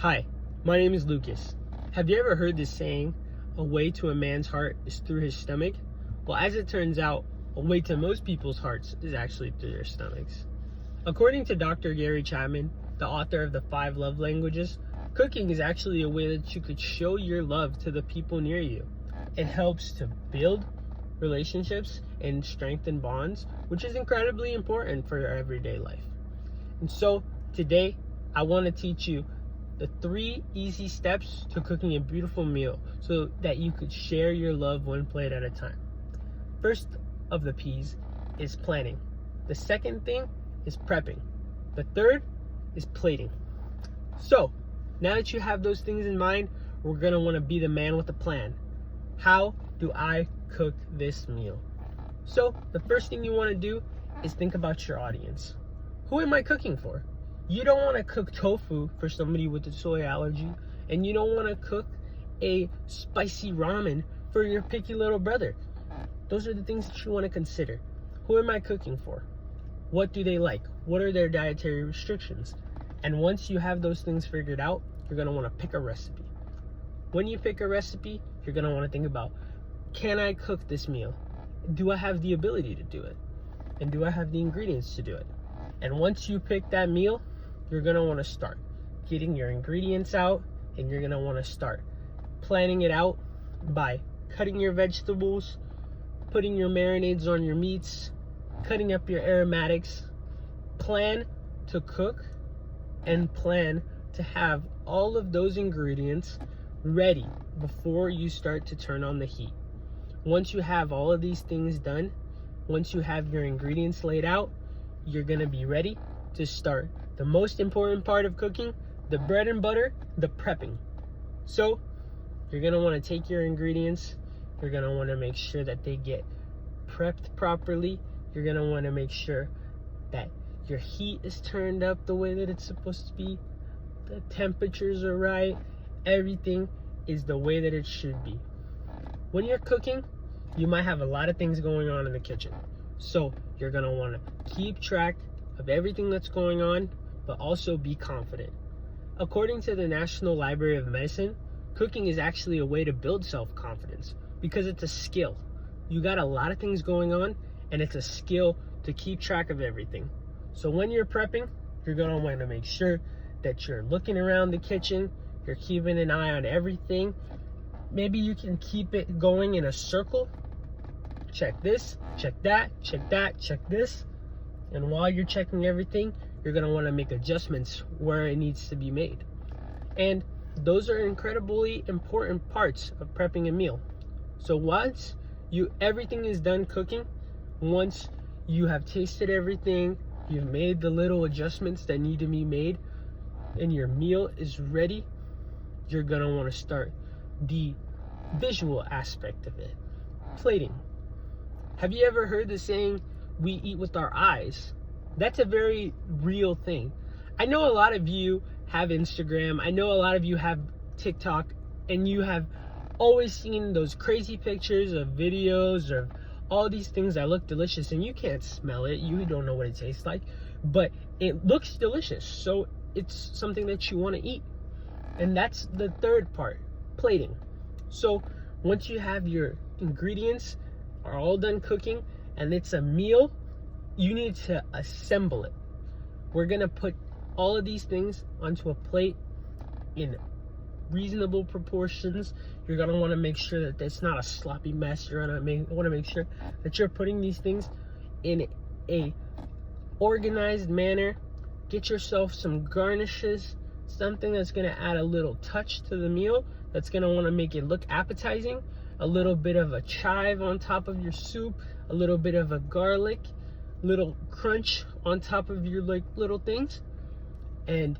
Hi, my name is Lucas. Have you ever heard this saying, a way to a man's heart is through his stomach? Well, as it turns out, a way to most people's hearts is actually through their stomachs. According to Dr. Gary Chapman, the author of the 5 Love Languages, cooking is actually a way that you could show your love to the people near you. It helps to build relationships and strengthen bonds, which is incredibly important for your everyday life. And so today, I want to teach you the 3 easy steps to cooking a beautiful meal so that you could share your love one plate at a time. First of the P's is planning. The second thing is prepping. The third is plating. So now that you have those things in mind, we're going to want to be the man with a plan. How do I cook this meal? So the first thing you want to do is think about your audience. Who am I cooking for? You don't want to cook tofu for somebody with a soy allergy, and you don't want to cook a spicy ramen for your picky little brother. Those are the things that you want to consider. Who am I cooking for? What do they like? What are their dietary restrictions? And once you have those things figured out, you're going to want to pick a recipe. When you pick a recipe, you're going to want to think about, can I cook this meal? Do I have the ability to do it? And do I have the ingredients to do it? And once you pick that meal, you're going to want to start getting your ingredients out, and you're going to want to start planning it out by cutting your vegetables, putting your marinades on your meats, cutting up your aromatics. Plan to cook and plan to have all of those ingredients ready before you start to turn on the heat. Once you have all of these things done, once you have your ingredients laid out, you're going to be ready to start the most important part of cooking, the bread and butter, the prepping. So you're going to want to take your ingredients. You're going to want to make sure that they get prepped properly. You're going to want to make sure that your heat is turned up the way that it's supposed to be. The temperatures are right. Everything is the way that it should be. When you're cooking, you might have a lot of things going on in the kitchen. So you're going to want to keep track of everything that's going on, but also be confident. According to the National Library of Medicine, cooking is actually a way to build self-confidence because it's a skill. You got a lot of things going on, and it's a skill to keep track of everything. So when you're prepping, you're going to want to make sure that you're looking around the kitchen, you're keeping an eye on everything. Maybe you can keep it going in a circle. Check this, check that, check that, check this. And while you're checking everything, you're going to want to make adjustments where it needs to be made. And those are incredibly important parts of prepping a meal. So once everything is done cooking, once you have tasted everything, you've made the little adjustments that need to be made, and your meal is ready, you're going to want to start the visual aspect of it. Plating. Have you ever heard the saying, we eat with our eyes? That's a very real thing. I know a lot of you have Instagram. I know a lot of you have TikTok, and you have always seen those crazy pictures of videos of all these things that look delicious, and you can't smell it. You don't know what it tastes like, but it looks delicious. So it's something that you want to eat. And that's the third part, plating. So once you have your ingredients are all done cooking and it's a meal, you need to assemble it. We're going to put all of these things onto a plate in reasonable proportions. You're going to want to make sure that it's not a sloppy mess. You're going to want to make sure that you're putting these things in a organized manner. Get yourself some garnishes, something that's going to add a little touch to the meal, that's going to want to make it look appetizing. A little bit of a chive on top of your soup, a little bit of a garlic, little crunch on top of your little things. And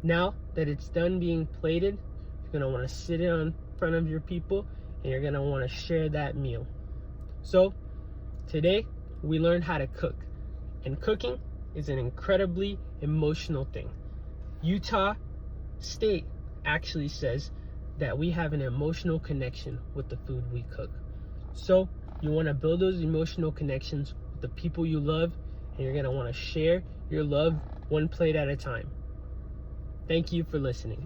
now that it's done being plated, you're going to want to sit it in front of your people, and you're going to want to share that meal. So today we learned how to cook, and cooking is an incredibly emotional thing. Utah State actually says that we have an emotional connection with the food we cook. So you want to build those emotional connections with the people you love, and you're going to want to share your love one plate at a time. Thank you for listening.